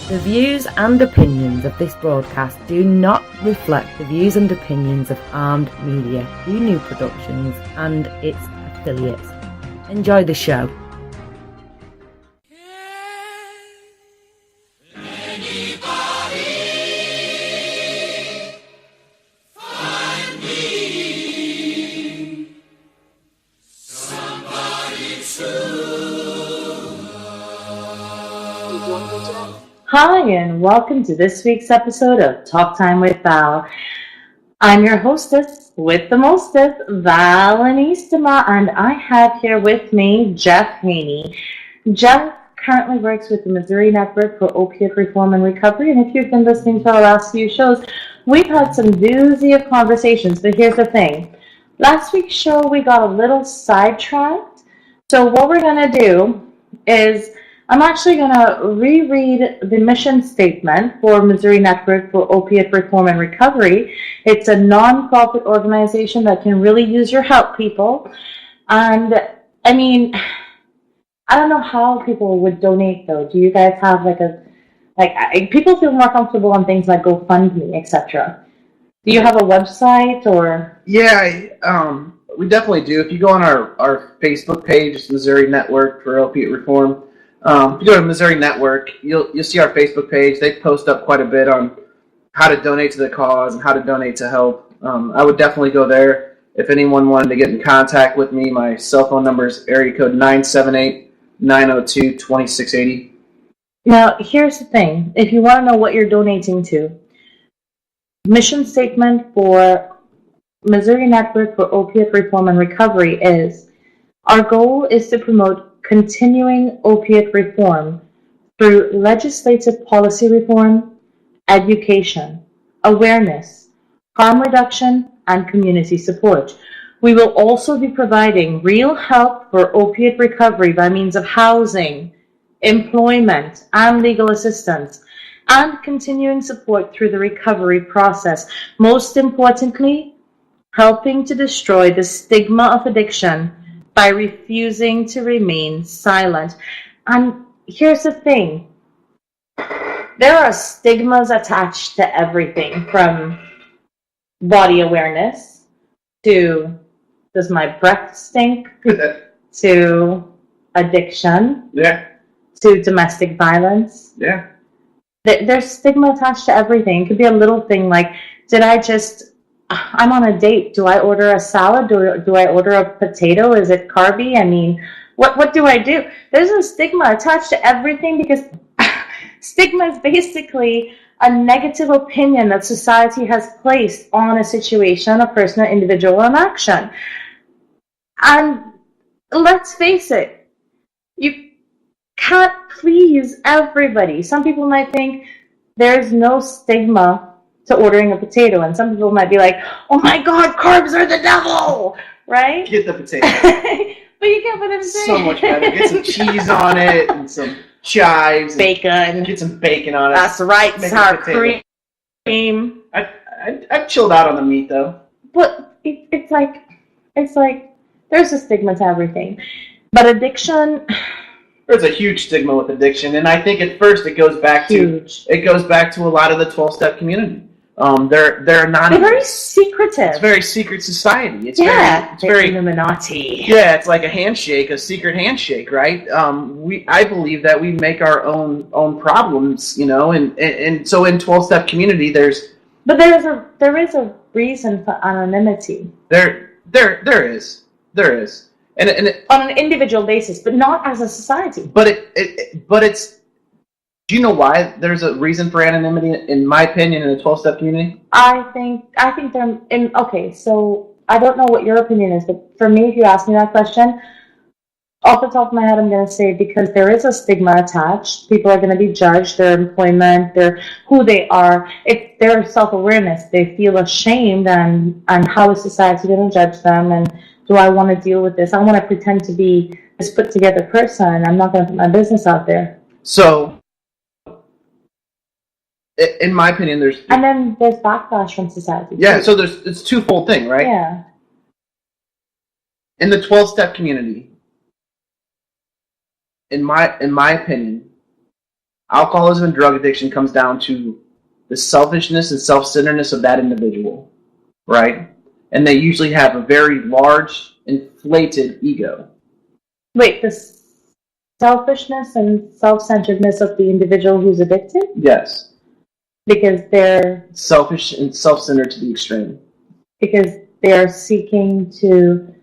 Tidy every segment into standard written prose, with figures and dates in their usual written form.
The views and opinions of this broadcast do not reflect the views and opinions of Armed Media, New Productions, and its affiliates. Enjoy the show. Hi, and welcome to this week's episode of Talk Time with Val. I'm your hostess with the mostest, Valhaney3, and I have here with me Jeff Haney. Jeff currently works with the Missouri Network for Opiate Reform and Recovery, and if you've been listening to our last few shows, we've had some doozy of conversations, but here's the thing. Last week's show, we got a little sidetracked, so what we're going to do is I'm actually going to reread the mission statement for Missouri Network for Opiate Reform and Recovery. It's a non-profit organization that can really use your help, people. And, I mean, I don't know how people would donate, though. Do you guys have, people feel more comfortable on things like GoFundMe, etc. Do you have a website, or? Yeah, we definitely do. If you go on our Facebook page, it's Missouri Network for Opiate Reform. If you go to Missouri Network, you'll see our Facebook page. They post up quite a bit on how to donate to the cause and how to donate to help. I would definitely go there. If anyone wanted to get in contact with me, my cell phone number is area code 978-902-2680. Now, here's the thing. If you want to know what you're donating to, mission statement for Missouri Network for Opiate Reform and Recovery is, our goal is to promote continuing opiate reform through legislative policy reform, education, awareness, harm reduction, and community support. We will also be providing real help for opiate recovery by means of housing, employment, and legal assistance, and continuing support through the recovery process. Most importantly, helping to destroy the stigma of addiction by refusing to remain silent. And here's the thing. There are stigmas attached to everything, from body awareness to does my breath stink to addiction to domestic violence. There's stigma attached to everything. It could be a little thing like, I'm on a date. Do I order a salad? Do I order a potato? Is it carby? I mean, what do I do? There's a stigma attached to everything because stigma is basically a negative opinion that society has placed on a situation, a person, an individual, an action. And let's face it, you can't please everybody. Some people might think there's no stigma to ordering a potato, and some people might be like, oh my god, carbs are the devil, right? Get the potato. But you get what I'm saying. So much better. Get some cheese on it and some chives. Bacon. Get some bacon on it. That's right, sour cream. I've chilled out on the meat, though. But it's like, there's a stigma to everything. But addiction... There's a huge stigma with addiction, and I think at first it goes back to a lot of the 12-step community. They're not. They're very secretive. It's a very secret society. It's very Illuminati. Yeah, it's like a handshake, a secret handshake, right? I believe that we make our own problems, and so in 12-step community, there is a reason for anonymity. There is. And on an individual basis, but not as a society. But it's. Do you know why there's a reason for anonymity, in my opinion, in the 12-step community? I think they're in. Okay, so I don't know what your opinion is, but for me, if you ask me that question, off the top of my head, I'm going to say because there is a stigma attached. People are going to be judged, their employment, who they are. It's their self-awareness. They feel ashamed, and how is society going to judge them, and do I want to deal with this? I want to pretend to be this put-together person. I'm not going to put my business out there. So, in my opinion, there's backlash from society. Yeah, too. so it's twofold thing, right? Yeah. In the 12-step community, in my opinion, alcoholism and drug addiction comes down to the selfishness and self-centeredness of that individual, right? And they usually have a very large, inflated ego. Wait, the selfishness and self-centeredness of the individual who's addicted? Yes. Because they're selfish and self-centered to the extreme. Because they're seeking to,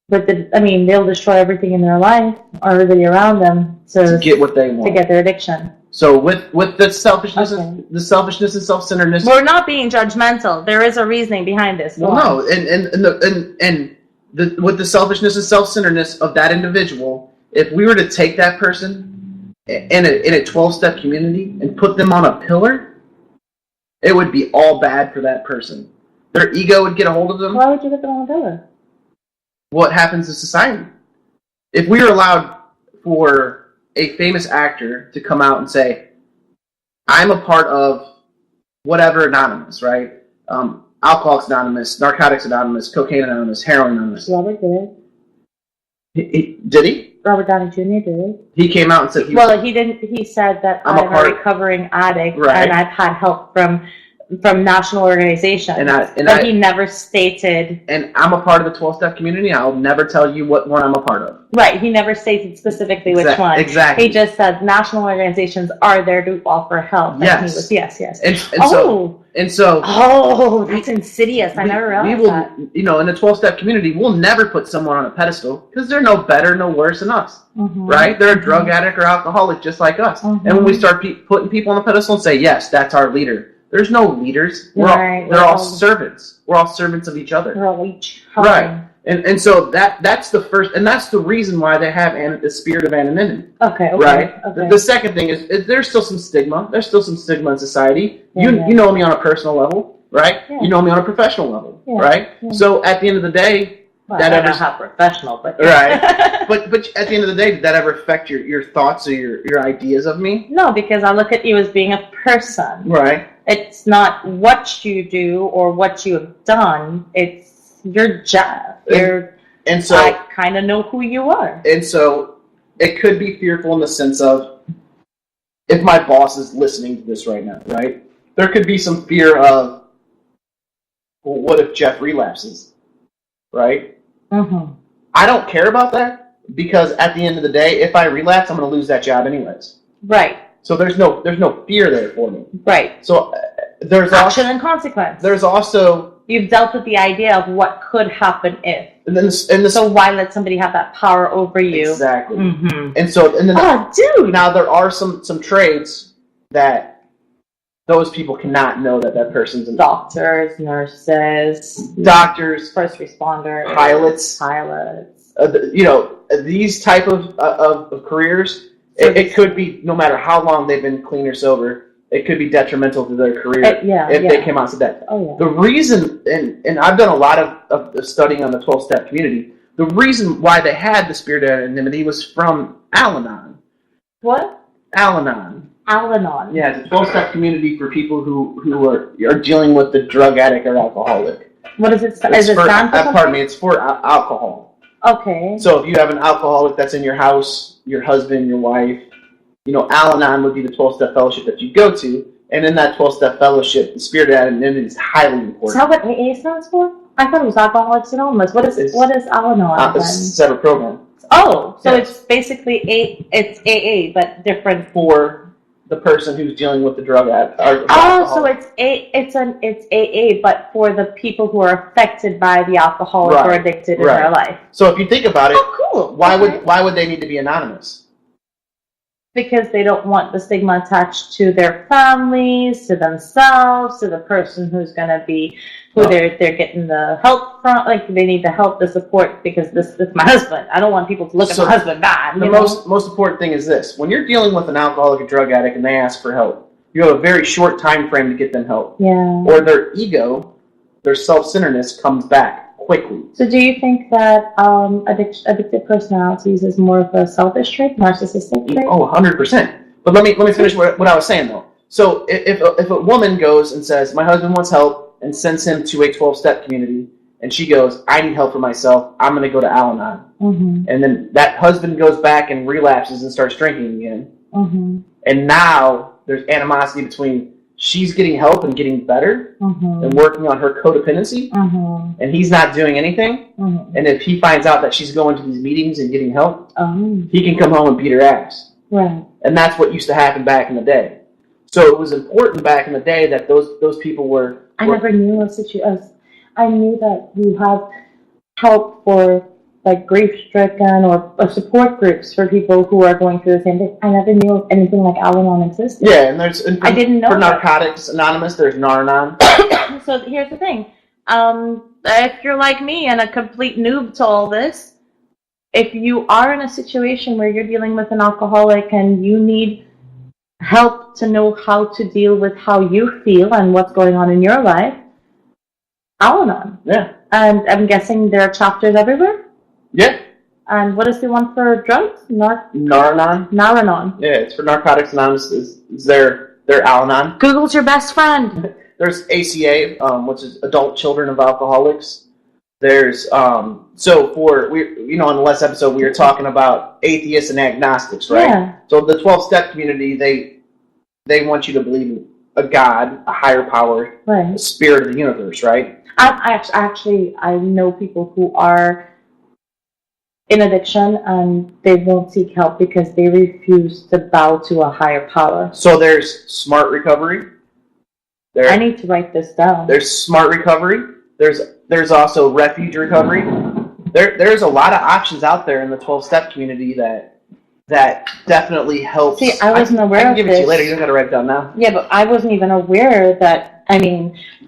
they'll destroy everything in their life or everybody around them to get what they want, to get their addiction. So with the selfishness, Okay. the selfishness and self-centeredness, We're not being judgmental. There is a reasoning behind this. Well, no, with the selfishness and self-centeredness of that individual, if we were to take that person in a 12-step community and put them on a pillar, it would be all bad for that person. Their ego would get a hold of them. Why would you put them on a pillar? What happens to society? If we were allowed for a famous actor to come out and say, I'm a part of whatever Anonymous, right? Alcoholics Anonymous, Narcotics Anonymous, Cocaine Anonymous, Heroin Anonymous. Robert did. Did he? Robert Downey Jr. did. He came out and said he didn't. He said that I'm I'm a recovering addict, right. and I've had help from national organizations. But he never stated. And I'm a part of the 12-step community. I'll never tell you what one I'm a part of. Right. He never stated specifically which one. Exactly. He just said national organizations are there to offer help. Yes. Yes. And so. Oh, that's insidious. I never realized that. In the 12-step community, we'll never put someone on a pedestal because they're no better, no worse than us. Mm-hmm. Right? They're a drug addict or alcoholic just like us. Mm-hmm. And when we start putting people on the pedestal and say, yes, that's our leader. There's no leaders. They're all servants. We're all servants of each other. We're all each other. Right. And so that's the first, and that's the reason why they have the spirit of anonymity. Okay. Right. Okay. The second thing is there's still some stigma. There's still some stigma in society. You know me on a personal level, right? Yeah. You know me on a professional level, right? Yeah. So at the end of the day, I don't know how professional, but right. but at the end of the day, did that ever affect your thoughts or your ideas of me? No, because I look at you as being a person. Right. It's not what you do or what you have done. It's your job. And so I kind of know who you are. And so it could be fearful in the sense of, if my boss is listening to this right now, right? There could be some fear of, well, what if Jeff relapses, right? Mm-hmm. I don't care about that because at the end of the day, if I relapse, I'm going to lose that job anyways. Right. So there's no fear there for me. Right. So there's action and consequence. There's also you've dealt with the idea of what could happen if. So why let somebody have that power over you? Exactly. Mm-hmm. Dude. Now there are some traits that those people cannot know that person's in. Doctors, nurses, first responders, pilots. These type of careers. It could be, no matter how long they've been clean or sober, it could be detrimental to their career if they came out to that. Oh, yeah. The reason, and I've done a lot of studying on the 12-step community, the reason why they had the spirit of anonymity was from Al-Anon. What? Al-Anon. Al-Anon. Yeah, it's a 12-step community for people who are dealing with the drug addict or alcoholic. What is it? It's for alcohol. Okay. So if you have an alcoholic that's in your house, your husband, your wife, Al-Anon would be the 12-step fellowship that you go to, and in that 12-step fellowship, the spirit of anonymity is highly important. Is that what AA stands for? I thought it was Alcoholics Anonymous. What is Al-Anon? It's a separate program. Oh, so it's basically it's AA, but different for the person who's dealing with the drug addict. So it's AA, but for the people who are affected by the alcoholic or addicted in their life. So if you think about it, cool. Why would they need to be anonymous? Because they don't want the stigma attached to their families, to themselves, to the person who's going to be they're getting the help from. Like they need the help, the support, because this is my husband. I don't want people to look at my husband bad. The most important thing is this: when you're dealing with an alcoholic or drug addict and they ask for help, you have a very short time frame to get them help. Yeah. Or their ego, their self-centeredness comes back quickly. So do you think that addictive personalities is more of a selfish trait, narcissistic trait? Oh, 100%. But let me finish what I was saying though. So if a woman goes and says, my husband wants help, and sends him to a 12-step community, and she goes, I need help for myself, I'm going to go to Al-Anon. Mm-hmm. And then that husband goes back and relapses and starts drinking again. Mm-hmm. And now there's animosity between she's getting help and getting better and working on her codependency, and he's not doing anything. And if he finds out that she's going to these meetings and getting help, he can come home and beat her ass. Right. And that's what used to happen back in the day. So it was important back in the day that those people were. I never knew a situation. I knew that you have help for like grief-stricken or support groups for people who are going through the same thing. I never knew anything like Al-Anon existed. Yeah, and I didn't know. For Narcotics Anonymous, there's Nar-Anon. So here's the thing: if you're like me and a complete noob to all this, if you are in a situation where you're dealing with an alcoholic and you need help to know how to deal with how you feel and what's going on in your life, Al-Anon. Yeah. And I'm guessing there are chapters everywhere? Yeah. And what is the one for drugs? Nar-Anon. Nar-Anon. Yeah, it's for Narcotics Anonymous. Is their Al-Anon. Google's your best friend. There's ACA, which is Adult Children of Alcoholics. There's so in the last episode we were talking about atheists and agnostics, right? Yeah. So the 12-step community, they want you to believe in a God, a higher power, right, the spirit of the universe, right? I know people who are in addiction and they won't seek help because they refuse to bow to a higher power. So there's smart recovery. I need to write this down. There's smart recovery. There's also refuge recovery. There's a lot of options out there in the 12-step community that definitely helps. See, I wasn't aware of this. I can give it to you later. You don't got to write it down now. Yeah, but I wasn't even aware that,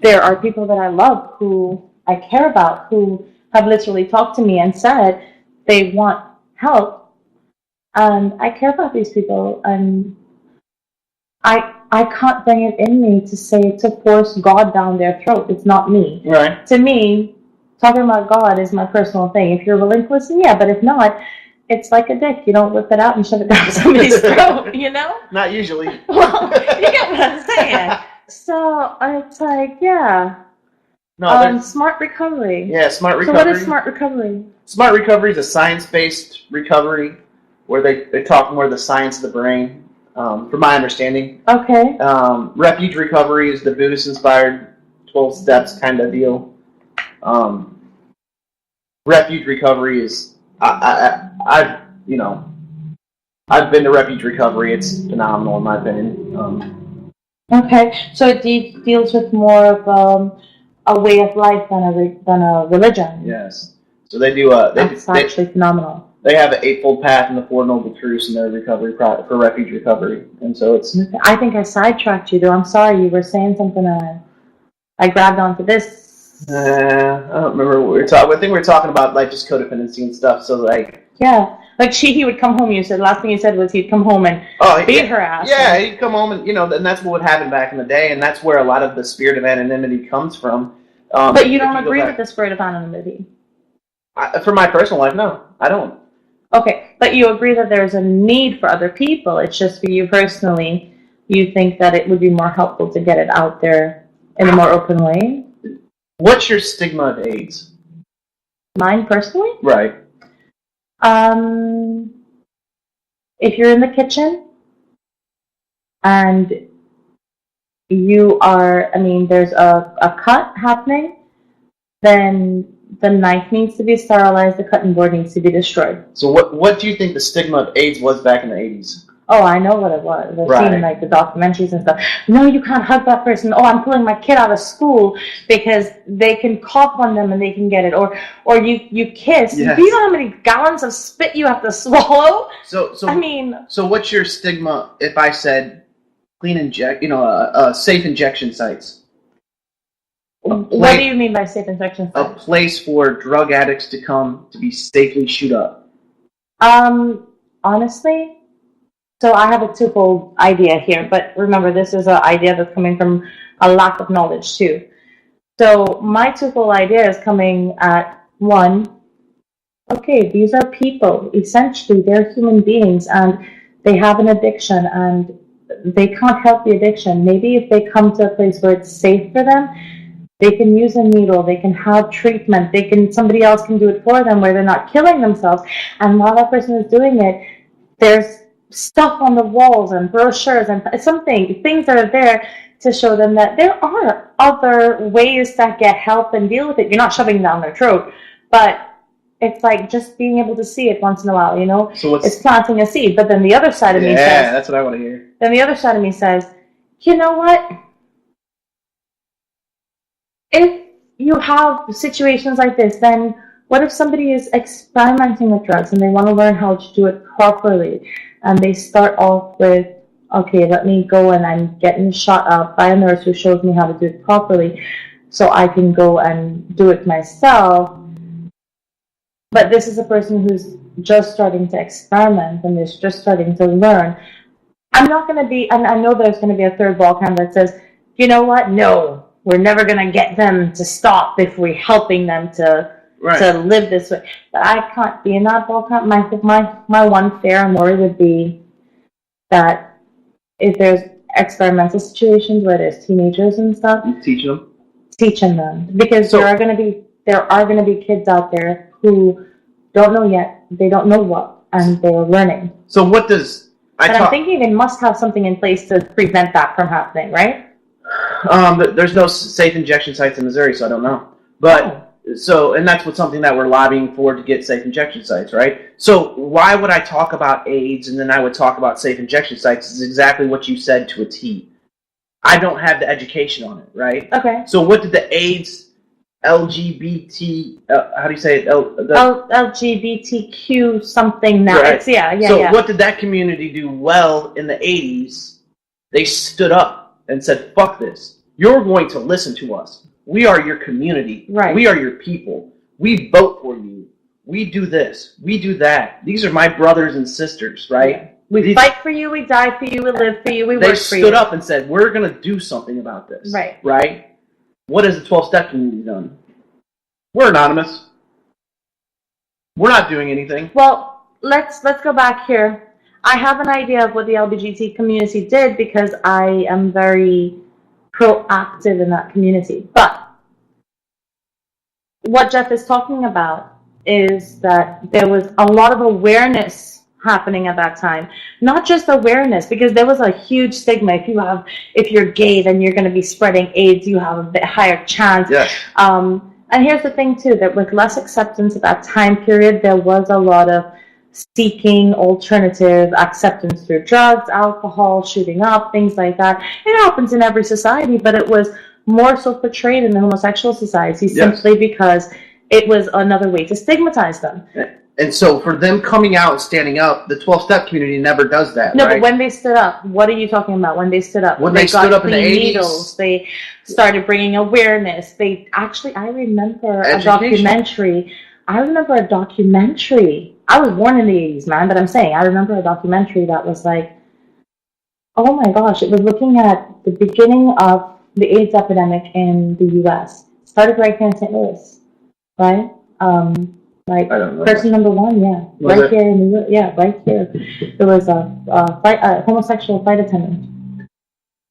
there are people that I love who I care about who have literally talked to me and said they want help. And I care about these people, and I can't bring it in me to force God down their throat. It's not me. Right. To me, talking about God is my personal thing. If you're willing to listen, yeah. But if not, it's like a dick. You don't whip it out and shove it down somebody's throat, you know? Not usually. Well, you get what I'm saying. So it's like, yeah. No, smart recovery. Yeah, smart recovery. So what is smart recovery? Smart recovery is a science-based recovery where they talk more of the science of the brain. From my understanding. Okay. Refuge recovery is the Buddhist-inspired 12 steps kind of deal. Refuge recovery is I've been to refuge recovery. It's phenomenal in my opinion. Okay, so it deals with more of a way of life than a religion. Yes. So they do. That's actually phenomenal. They have an 8-fold path and the 4 noble truths in their recovery for refuge recovery, and so it's. I think I sidetracked you, though. I'm sorry. You were saying something, and I grabbed onto this. I don't remember what we were talking. I think we were talking about like just codependency and stuff. So like. Yeah, like he would come home. You said last thing you said was he'd come home and beat her ass. Yeah, he'd come home and and that's what would happen back in the day, and that's where a lot of the spirit of anonymity comes from. But you don't agree with the spirit of anonymity. For my personal life, no, I don't. Okay, but you agree that there's a need for other people. It's just for you personally, you think that it would be more helpful to get it out there in a more open way? What's your stigma of AIDS? Mine personally? Right. If you're in the kitchen and you are, there's a cut happening, then the knife needs to be sterilized, the cutting board needs to be destroyed. So what do you think the stigma of AIDS was back in the 80s? Oh, I know what it was. I've seen like the documentaries and stuff. No, you can't hug that person. Oh, I'm pulling my kid out of school because they can cough on them and they can get it. Or you kiss. Yes. Do you know how many gallons of spit you have to swallow? So what's your stigma if I said safe injection sites? What do you mean by safe injection sites? A place for drug addicts to come to be safely shoot up. Honestly, so I have a twofold idea here, but remember, this is an idea that's coming from a lack of knowledge too. So my twofold idea is coming at one, okay, these are people. Essentially, they're human beings, and they have an addiction, and they can't help the addiction. Maybe if they come to a place where it's safe for them, they can use a needle, they can have treatment, somebody else can do it for them where they're not killing themselves. And while that person is doing it, there's stuff on the walls and brochures and things that are there to show them that there are other ways to get help and deal with it. You're not shoving it down their throat, but it's like just being able to see it once in a while, you know? So it's planting a seed. But then the other side of me says... Yeah, that's what I want to hear. Then the other side of me says, you know what? If you have situations like this, then what if somebody is experimenting with drugs and they want to learn how to do it properly? And they start off with, okay, let me go and I'm getting shot up by a nurse who shows me how to do it properly so I can go and do it myself. But this is a person who's just starting to experiment and is just starting to learn. I'm not going to be, and I know there's going to be a third ball camp that says, you know what, no, we're never going to get them to stop if we're helping them to live this way. But I can't be in that ball camp. My one fear and worry would be that if there's experimental situations where there's teenagers and stuff, teaching them. Because there are going to be kids out there who don't know yet, they don't know what, and they're learning. So what does... I'm thinking they must have something in place to prevent that from happening, right? There's no safe injection sites in Missouri, so I don't know. But and that's something that we're lobbying for, to get safe injection sites, right? So why would I talk about AIDS and then I would talk about safe injection sites? Is exactly what you said to a T. I don't have the education on it, right? Okay. So what did the AIDS LGBT, how do you say it? LGBTQ something now. Right. So what did that community do well in the 80s? They stood up and said, fuck this. You're going to listen to us. We are your community. Right. We are your people. We vote for you. We do this. We do that. These are my brothers and sisters, right? Yeah. We fight for you. We die for you. We live for you. We work for you. They stood up and said, we're going to do something about this. Right. Right? What has the 12-step community done? We're anonymous. We're not doing anything. Well, let's go back here. I have an idea of what the LGBT community did because I am very proactive in that community. But what Jeff is talking about is that there was a lot of awareness happening at that time. Not just awareness, because there was a huge stigma. If you're gay, then you're going to be spreading AIDS. You have a bit higher chance. Yes. And here's the thing too, that with less acceptance at that time period, there was a lot of seeking alternative acceptance through drugs, alcohol, shooting up, things like that. It happens in every society, but it was more so portrayed in the homosexual society simply because it was another way to stigmatize them. And so for them coming out and standing up, the 12-step community never does that, No, right? But when they stood up, what are you talking about? When they stood up? When they stood up in the 80s? Needles, they started bringing awareness. I remember a documentary. I was born in the 80s, man, but I'm saying I remember a documentary that was like, oh my gosh, it was looking at the beginning of the AIDS epidemic in the U.S. It started right here in St. Louis, right? Person number one, right here in New York, right here. There was a homosexual flight attendant,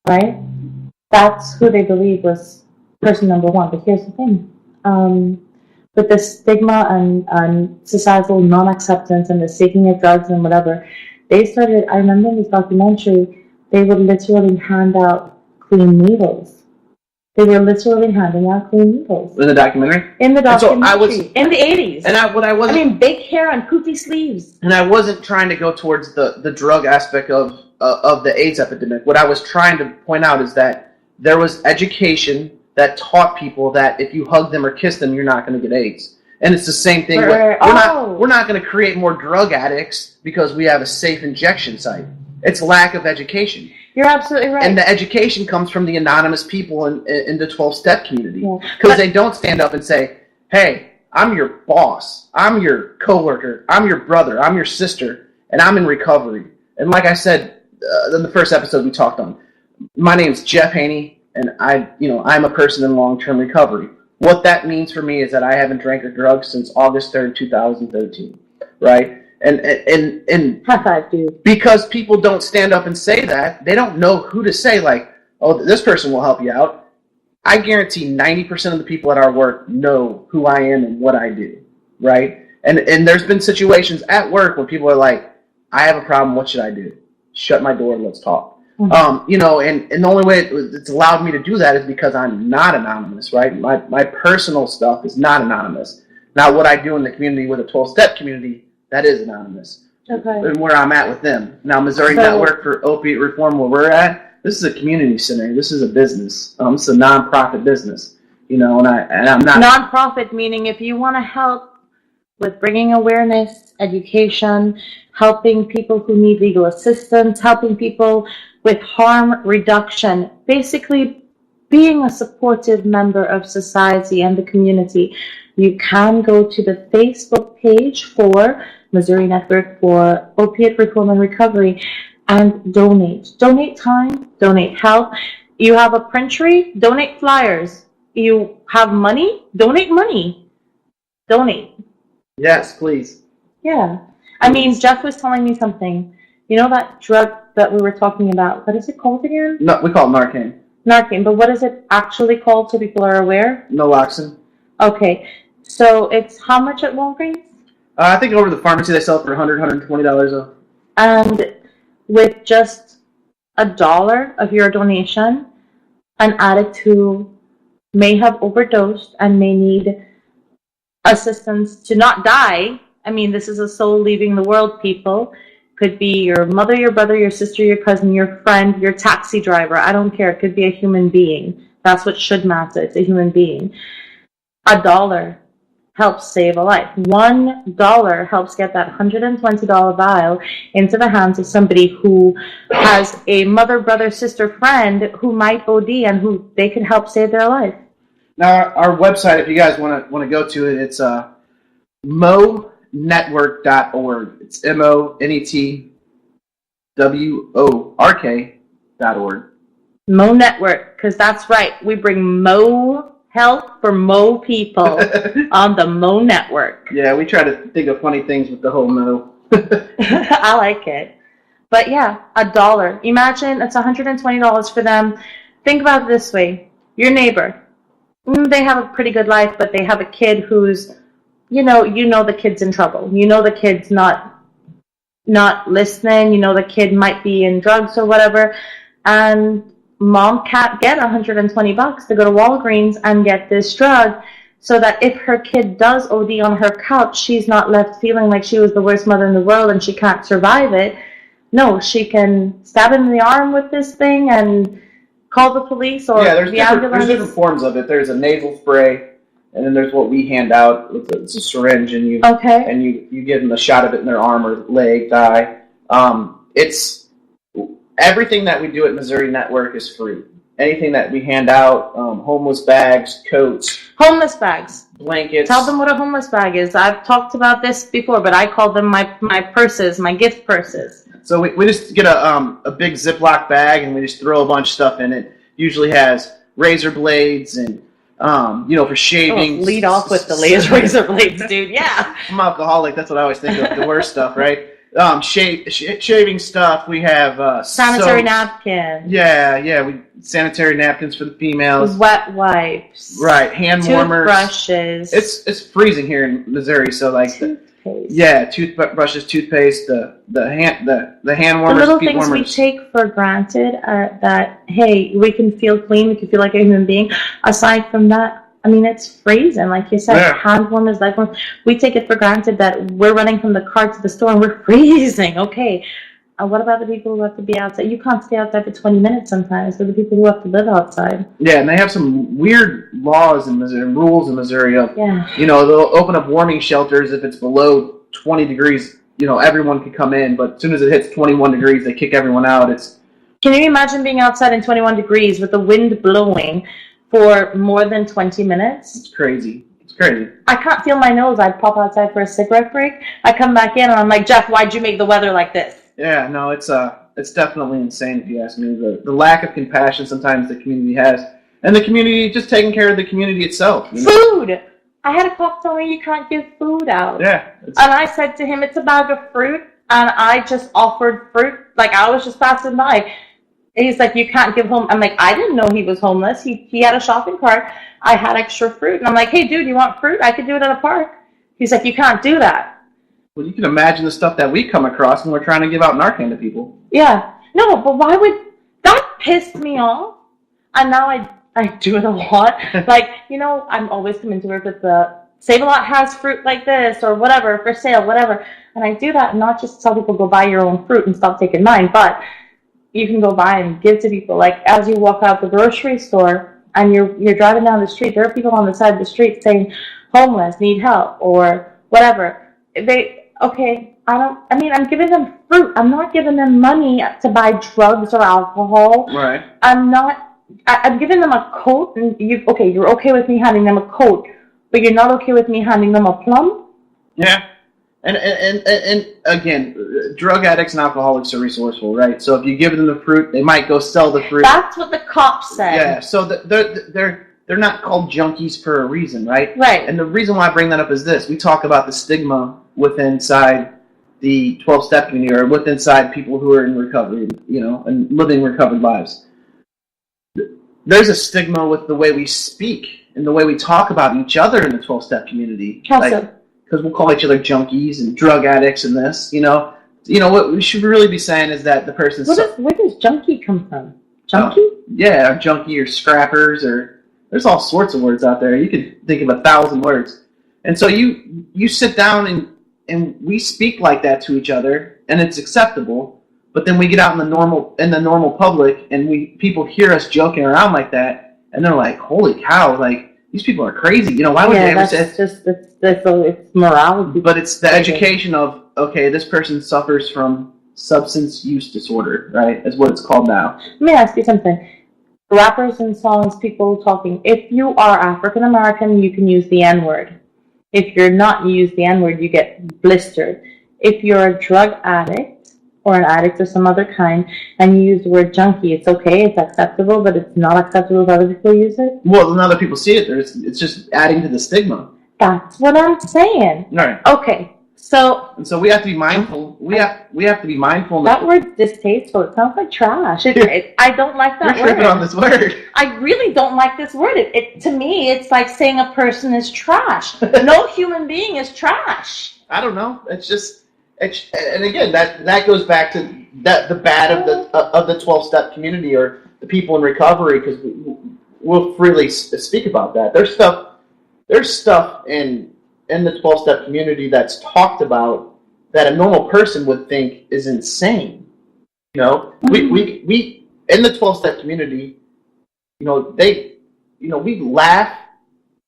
right? That's who they believe was person number one. But here's the thing. With the stigma and societal non-acceptance and the seeking of drugs and whatever, they started, I remember in this documentary, they would literally hand out clean needles. They were literally handing out clean needles. In the documentary? In the documentary. In the 80s. And big hair and poofy sleeves. And I wasn't trying to go towards the drug aspect of the AIDS epidemic. What I was trying to point out is that there was education that taught people that if you hug them or kiss them, you're not going to get AIDS. And it's the same thing. We're not going to create more drug addicts because we have a safe injection site. It's lack of education. You're absolutely right. And the education comes from the anonymous people in the 12-step community. Because they don't stand up and say, hey, I'm your boss. I'm your coworker. I'm your brother. I'm your sister. And I'm in recovery. And like I said in the first episode we talked on, my name's Jeff Haney, and I'm a person in long-term recovery. What that means for me is that I haven't drank or drugged since August 3rd, 2013. Right? And high five, dude. Because people don't stand up and say that, they don't know who to say, like, oh, this person will help you out. I guarantee 90% of the people at our work know who I am and what I do, right? And there's been situations at work where people are like, I have a problem. What should I do? Shut my door and let's talk. Mm-hmm. And the only way it's allowed me to do that is because I'm not anonymous, right? My personal stuff is not anonymous. Now, what I do in the community with a 12-step community, that is anonymous. Okay. And where I'm at with them. Now, Missouri Network for Opiate Reform, where we're at, this is a community center. This is a business. This is a nonprofit business. And I'm not Nonprofit meaning if you want to help with bringing awareness, education, helping people who need legal assistance, helping people with harm reduction, basically being a supportive member of society and the community. You can go to the Facebook page for Missouri Network for Opiate Reform and Recovery and donate. Donate time, donate help. You have a printery, donate flyers. You have money, donate money. Donate. Yes, please. Yeah. I mean, Jeff was telling me something. You know that drug that we were talking about? What is it called again? No, we call it Narcan. Narcan, but what is it actually called so people are aware? Naloxone. Okay. So it's how much at Walgreens? I think over the pharmacy they sell it for $100, $120 And with just $1 of your donation, an addict who may have overdosed and may need assistance to not die. I mean, this is a soul leaving the world, people. Could be your mother, your brother, your sister, your cousin, your friend, your taxi driver. I don't care. It could be a human being. That's what should matter. It's a human being. $1 helps save a life. $1 helps get that $120 vial into the hands of somebody who has a mother, brother, sister, friend who might OD and who they can help save their life. Now, our website, if you guys want to go to it, it's monetwork.org. It's monetwork.org. Mo Network, because that's right. We bring Mo help for Mo people on the Mo Network. Yeah, we try to think of funny things with the whole Mo. I like it. But yeah, $1. Imagine it's $120 for them. Think about it this way. Your neighbor. They have a pretty good life, but they have a kid who's, the kid's in trouble. The kid's not listening. The kid might be in drugs or whatever. And mom can't get $120 to go to Walgreens and get this drug so that if her kid does OD on her couch, she's not left feeling like she was the worst mother in the world and she can't survive it. No, she can stab him in the arm with this thing and call the police or there's the ambulance. There's different forms of it. There's a nasal spray, and then there's what we hand out. It's a syringe, and you give them a shot of it in their arm or leg, thigh. It's everything that we do at Missouri Network is free. Anything that we hand out, homeless bags, coats. Homeless bags. Blankets. Tell them what a homeless bag is. I've talked about this before, but I call them my purses, my gift purses. So we just get a big Ziploc bag and we just throw a bunch of stuff in it. Usually has razor blades and for shaving. Lead off with the razor blades, dude. Yeah. I'm alcoholic. That's what I always think of. The worst stuff, right? Shaving stuff. We have sanitary soaps. Napkins. Yeah. Sanitary napkins for the females. Wet wipes. Right. Hand warmers. Toothbrushes. It's freezing here in Missouri, so toothbrushes, toothpaste, the hand warmers, the little feet things warmers. we take for granted that hey, we can feel clean, we can feel like a human being. Aside from that, I mean, it's freezing, like you said. Hand warmers, leg warmers. We take it for granted that we're running from the car to the store and we're freezing. Okay, what about the people who have to be outside? You can't stay outside for 20 minutes sometimes. For the people who have to live outside. Yeah, and they have some weird laws in Missouri, rules in Missouri of, they'll open up warming shelters if it's below 20 degrees. Everyone can come in, but as soon as it hits 21 degrees, they kick everyone out. Can you imagine being outside in 21 degrees with the wind blowing for more than 20 minutes? It's crazy. I can't feel my nose. I'd pop outside for a cigarette break. I come back in and I'm like, Jeff, why'd you make the weather like this? Yeah, no, it's definitely insane if you ask me. The lack of compassion sometimes the community has, and the community just taking care of the community itself. Food. I had a cop tell me you can't give food out. Yeah. And I said to him, it's a bag of fruit, and I just offered fruit. Like I was just passing by. He's like, you can't give home. I'm like, I didn't know he was homeless. He had a shopping cart. I had extra fruit, and I'm like, hey, dude, you want fruit? I could do it at a park. He's like, you can't do that. Well, you can imagine the stuff that we come across when we're trying to give out Narcan to people. Yeah. No, but why would that pissed me off? And now I do it a lot. Like, I'm always coming to work with the Save-A-Lot has fruit like this or whatever for sale, whatever. And I do that not just to tell people go buy your own fruit and stop taking mine, but you can go buy and give to people. Like as you walk out the grocery store and you're driving down the street, there are people on the side of the street saying homeless, need help or whatever. I'm giving them fruit. I'm not giving them money to buy drugs or alcohol. Right. I'm giving them a coat, and you're okay with me handing them a coat, but you're not okay with me handing them a plum? Yeah. And again, drug addicts and alcoholics are resourceful, right? So if you give them the fruit, they might go sell the fruit. That's what the cops said. Yeah, so they're not called junkies for a reason, right? Right. And the reason why I bring that up is this. We talk about the stigma inside the 12-step community or inside people who are in recovery, and living recovered lives. There's a stigma with the way we speak and the way we talk about each other in the 12-step community. How so? Because we'll call each other junkies and drug addicts and this, what we should really be saying is that the person's... Where does junkie come from? Junkie? Yeah, or junkie or scrappers or... There's all sorts of words out there. You could think of 1,000 words. And so you sit down and we speak like that to each other and it's acceptable, but then we get out in the normal public and people hear us joking around like that and they're like, holy cow, like these people are crazy. Why would they ever say... It's morality. But it's the education of, okay, this person suffers from substance use disorder, right? Is what it's called now. Let me ask you something. Rappers and songs, people talking. If you are African American, you can use the N-word. If you're not, you use the N-word, you get blistered. If you're a drug addict or an addict of some other kind and you use the word junkie, it's okay, it's acceptable, but it's not acceptable if other people use it? Well, when other people see it, it's just adding to the stigma. That's what I'm saying. All right. Okay. So we have to be mindful. We have to be mindful. That word's distasteful. It sounds like trash. I don't like that word. You're tripping on this word. I really don't like this word. To me, it's like saying a person is trash. No human being is trash. I don't know. And again, that goes back to the bad of the 12-step community or the people in recovery, because we'll freely speak about that. There's stuff in the 12-step community that's talked about that a normal person would think is insane. We in the 12-step community, we laugh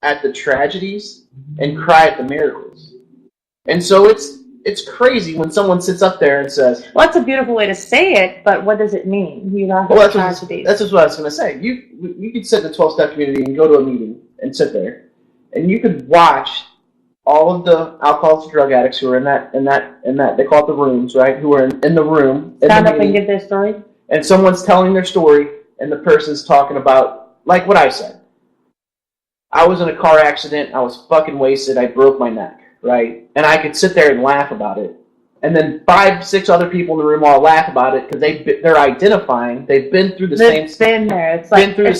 at the tragedies and cry at the miracles. And so it's crazy when someone sits up there and says, well, that's a beautiful way to say it, but what does it mean? You laugh at tragedies. That's just what I was going to say. You could sit in the 12-step community and go to a meeting and sit there, and you could watch all of the alcoholics and drug addicts who are in that they call it the rooms, right? Who are in the room. Stand up and give their story. And someone's telling their story, and the person's talking about, like what I said. I was in a car accident. I was fucking wasted. I broke my neck, right? And I could sit there and laugh about it. And then 5-6 other people in the room all laugh about it because they're identifying. They've been through the same. They've been there. It's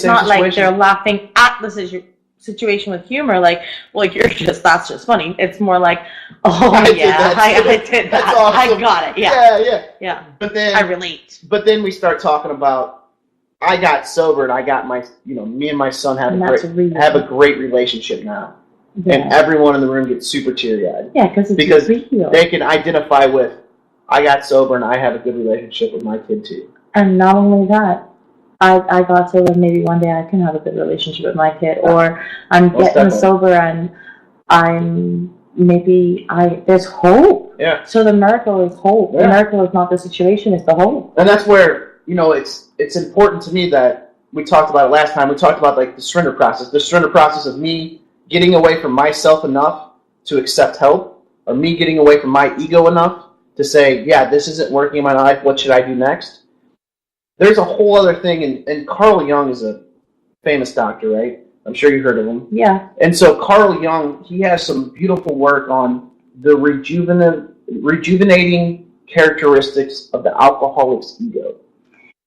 not like they're laughing at the situation with humor. Like, well, that's just funny. It's more like, oh I did that. Awesome. I got it. Yeah. But then I relate. But then we start talking about, I got sober and I got my, me and my son have a great relationship now. Yeah. And everyone in the room gets super teary-eyed. Yeah, because real. They can identify with, I got sober and I have a good relationship with my kid too. And not only that, I got sober, maybe one day I can have a good relationship with my kid, or I'm getting sober and there's hope. Yeah. So the miracle is hope. Yeah. The miracle is not the situation, it's the hope. And that's where, it's important to me that we talked about it last time. We talked about like the surrender process of me getting away from myself enough to accept help, or me getting away from my ego enough to say, yeah, this isn't working in my life, what should I do next? There's a whole other thing, and Carl Jung is a famous doctor, right? I'm sure you heard of him. Yeah. And so Carl Jung, he has some beautiful work on the rejuvenating characteristics of the alcoholic's ego.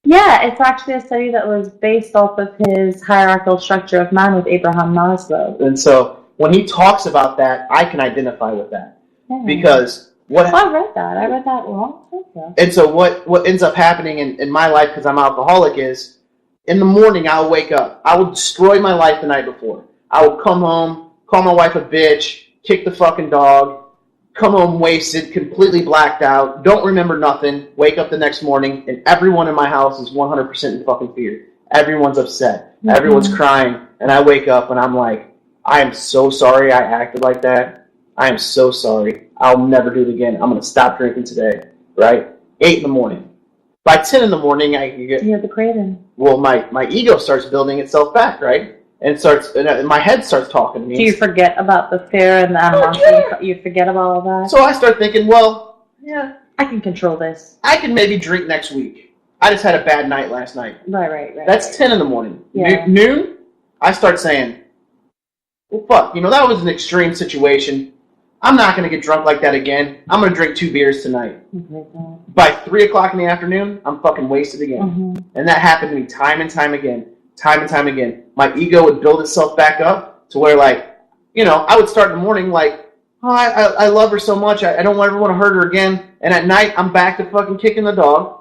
Yeah, it's actually a study that was based off of his hierarchical structure of man with Abraham Maslow. And so when he talks about that, I can identify with that. Yeah. Because I read that. I read that long time ago. And so what ends up happening in my life, because I'm alcoholic, is in the morning I'll wake up. I will destroy my life the night before. I will come home, call my wife a bitch, kick the fucking dog, come home wasted, completely blacked out, don't remember nothing, wake up the next morning, and everyone in my house is 100% in fucking fear. Everyone's upset. Mm-hmm. Everyone's crying. And I wake up and I'm like, I am so sorry I acted like that. I am so sorry. I'll never do it again. I'm going to stop drinking today. Right? 8 in the morning. By 10 in the morning, you have the craving. Well, my ego starts building itself back, right? And my head starts talking to me. Do you forget about the fear and the animosity? Yeah. You forget about all that? So I start thinking, well, yeah, I can control this. I can maybe drink next week. I just had a bad night last night. Right. That's 10 in the morning. Yeah. Noon, I start saying, well, fuck, that was an extreme situation. I'm not going to get drunk like that again. I'm going to drink 2 beers tonight. Mm-hmm. By 3 o'clock in the afternoon, I'm fucking wasted again. Mm-hmm. And that happened to me time and time again. Time and time again. My ego would build itself back up to where, like, I would start in the morning like, oh, I love her so much. I don't ever want to hurt her again. And at night, I'm back to fucking kicking the dog.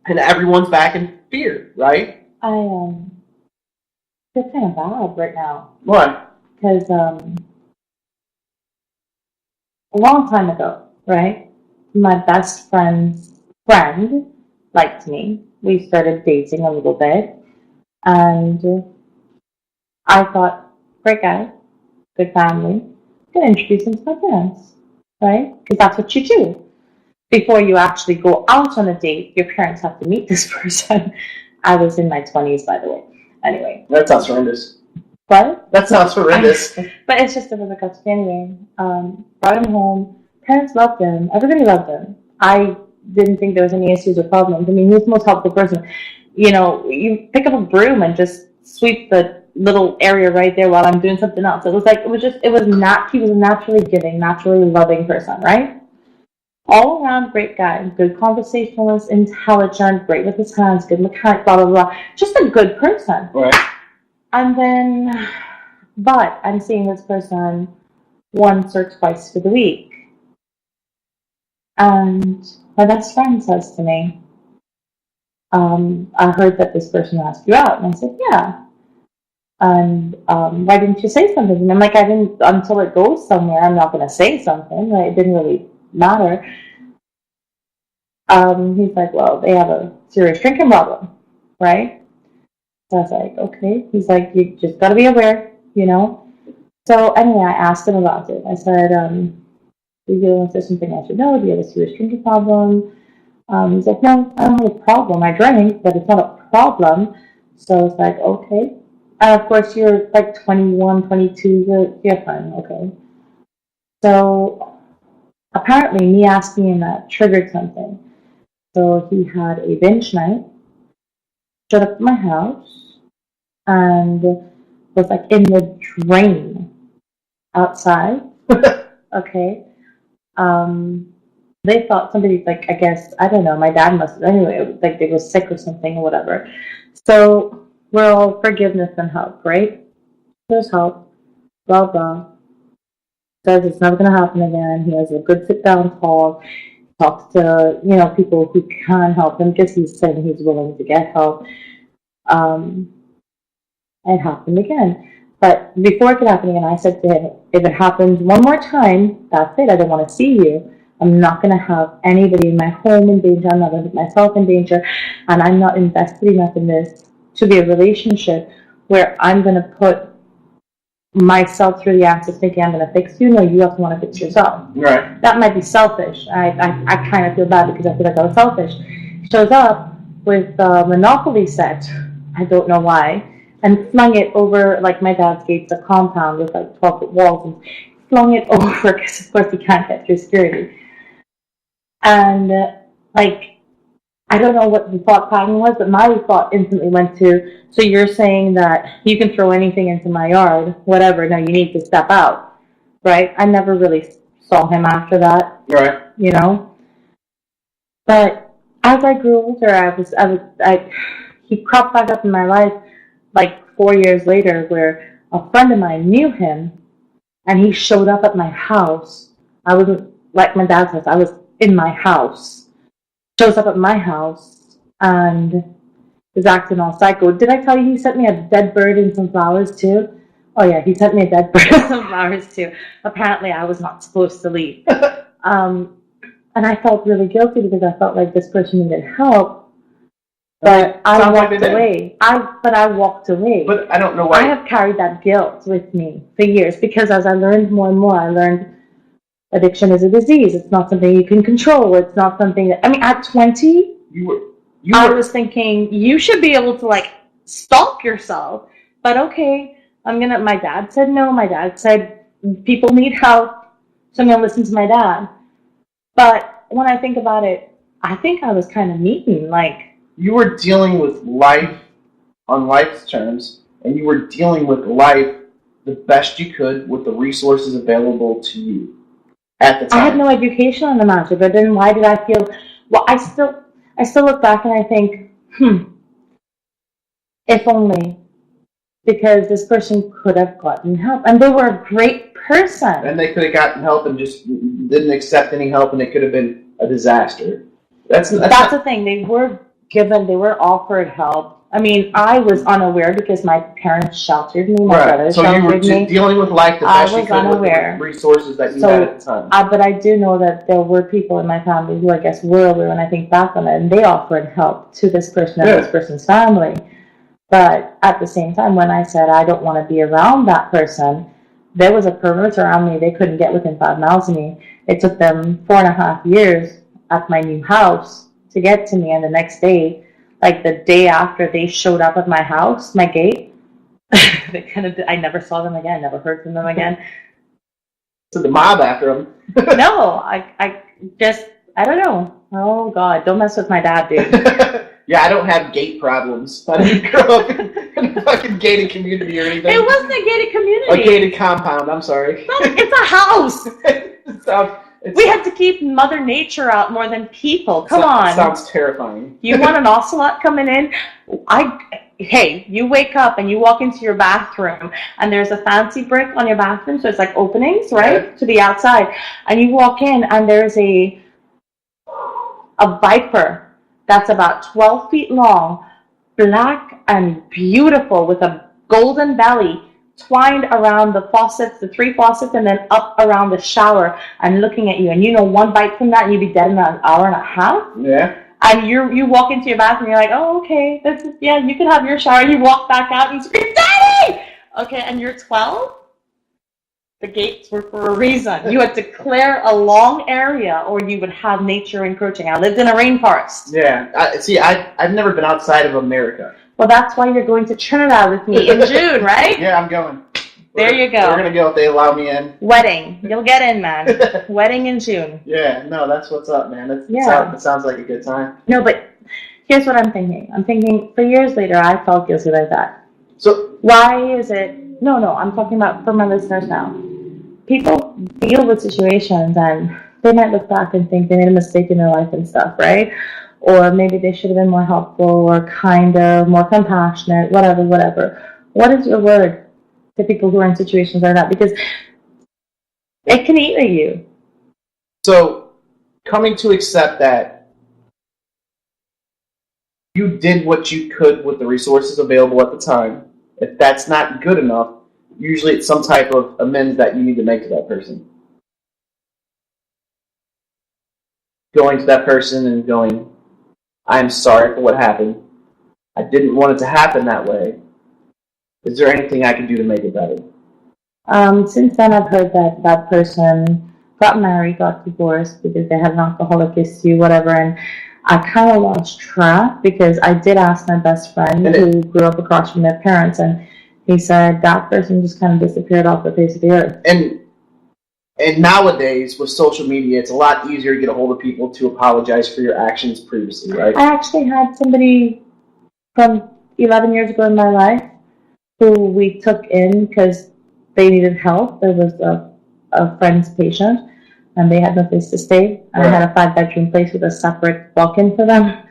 And everyone's back in fear, right? I feel kind of bad right now. Why? Because a long time ago, right, my best friend's friend liked me. We started dating a little bit. And I thought, great guy, good family, I'm going to introduce him to my parents, right? Because that's what you do. Before you actually go out on a date, your parents have to meet this person. I was in my 20s, by the way. Anyway. That sounds horrendous. What? That sounds horrendous. But it's just a bit of anyway. Brought him home. Parents loved him. Everybody loved him. I didn't think there was any issues or problems. I mean, he was the most helpful person. You pick up a broom and just sweep the little area right there while I'm doing something else. He was a naturally giving, naturally loving person, right? All around great guy, good conversationalist, intelligent, great with his hands, good mechanic, blah, blah, blah. Just a good person. Right. And then, but I'm seeing this person once or twice for the week. And my best friend says to me, I heard that this person asked you out. And I said, yeah. And why didn't you say something? And I'm like, I didn't, until it goes somewhere, I'm not going to say something. Right? It didn't really matter. He's like, well, they have a serious drinking problem, right? So I was like, okay. He's like, you just got to be aware, So anyway, I asked him about it. I said, is there something I should know? Do you have a serious drinking problem? He's like, no, I don't have a problem. I drink, but it's not a problem. So I was like, okay. And of course, you're like 21, 22, you're fine, okay. So apparently, me asking him that triggered something. So he had a binge night, showed up at my house, and was like in the drain outside. Okay. They thought somebody, like, I guess, I don't know, my dad must, anyway, like they were sick or something or whatever. So we're all forgiveness and help, right? There's help, blah, blah. Says it's never going to happen again. He has a good sit-down talk. Talks to, people who can help him because he's saying he's willing to get help. It happened again. But before it could happen again, I said to him, if it happens one more time, that's it. I don't want to see you. I'm not going to have anybody in my home in danger. I'm not going to put myself in danger. And I'm not invested enough in this to be a relationship where I'm going to put myself through the axis thinking I'm going to fix you. No, you also want to fix yourself. Right. That might be selfish. I kind of feel bad because I feel like I was selfish. Shows up with a Monopoly set. I don't know why. And flung it over, like my dad's gates, a compound with like 12-foot walls, and flung it over because of course he can't get through security. And I don't know what the thought pattern was, but my thought instantly went to, so you're saying that you can throw anything into my yard, whatever, now you need to step out, right? I never really saw him after that, right? But as I grew older, he cropped back up in my life like 4 years later, where a friend of mine knew him, and he showed up at my house. I wasn't, like my dad says, I was in my house, shows up at my house, and is acting all psycho. Did I tell you he sent me a dead bird and some flowers too? Oh yeah, he sent me a dead bird and some flowers too. Apparently I was not supposed to leave. And I felt really guilty because I felt like this person needed help. But I walked away. I walked away. But I don't know why. I have carried that guilt with me for years because as I learned more and more, I learned addiction is a disease. It's not something you can control. It's not something that, I mean, at 20, I was thinking you should be able to like stalk yourself. But okay, my dad said no. My dad said people need help. So I'm going to listen to my dad. But when I think about it, I think I was kind of mean. Like, you were dealing with life on life's terms, and you were dealing with life the best you could with the resources available to you at the time. I had no education on the matter, but then why did I feel? Well, I still look back and I think, if only, because this person could have gotten help, and they were a great person. And they could have gotten help and just didn't accept any help, and it could have been a disaster. That's the thing. They were offered help. I mean, I was unaware because my parents sheltered me. My brother sheltered me. So you were dealing with life the best you could with the resources that you had at the time. But I do know that there were people in my family who I guess were aware when I think back on it, and they offered help to this person and this person's family. But at the same time, when I said I don't want to be around that person, there was a perimeter around me. They couldn't get within 5 miles of me. It took them 4.5 years at my new house to get to me, and the next day, like the day after they showed up at my house, my gate, I never saw them again, never heard from them again. So the mob after them. No, I don't know. Oh God, don't mess with my dad, dude. Yeah, I don't have gate problems. I didn't grow up in a fucking gated community or anything. It wasn't a gated community. A gated compound, I'm sorry. No, it's a house. We have to keep Mother Nature out more than people. Come on. It sounds terrifying. You want an ocelot coming in? Hey, you wake up and you walk into your bathroom and there's a fancy brick on your bathroom, so it's like openings, right, to the outside. And you walk in and there's a viper that's about 12 feet long, black and beautiful with a golden belly, twined around the faucets, the 3 faucets, and then up around the shower and looking at you. And you know, one bite from that and you'd be dead in an hour and a half. Yeah. And you walk into your bathroom and you're like, oh, okay, you can have your shower. You walk back out and scream, Daddy! Okay, and you're 12? The gates were for a reason. You had to clear a long area or you would have nature encroaching. I lived in a rainforest. Yeah. I've never been outside of America. Well, that's why you're going to Trinidad with me in June, right? Yeah, I'm going. There you go. We're going to go if they allow me in. Wedding. You'll get in, man. Wedding in June. Yeah, no, that's what's up, man. It sounds like a good time. No, but here's what I'm thinking. I'm thinking for years later, I felt guilty like that. So why is it... No, I'm talking about for my listeners now. People deal with situations and they might look back and think they made a mistake in their life and stuff, right? Or maybe they should have been more helpful or kinder, more compassionate, whatever. What is your word to people who are in situations like that? Because it can eat at you. So, coming to accept that you did what you could with the resources available at the time. If that's not good enough, usually it's some type of amends that you need to make to that person. Going to that person and going, I'm sorry for what happened. I didn't want it to happen that way. Is there anything I can do to make it better? Since then, I've heard that that person got married, got divorced because they had an alcoholic issue, whatever, and I kind of lost track because I did ask my best friend who grew up across from their parents, and he said that person just kind of disappeared off the face of the earth. And nowadays, with social media, it's a lot easier to get a hold of people to apologize for your actions previously, right? I actually had somebody from 11 years ago in my life who we took in because they needed help. There was a friend's patient, and they had no place to stay. And I had a 5-bedroom place with a separate walk-in for them,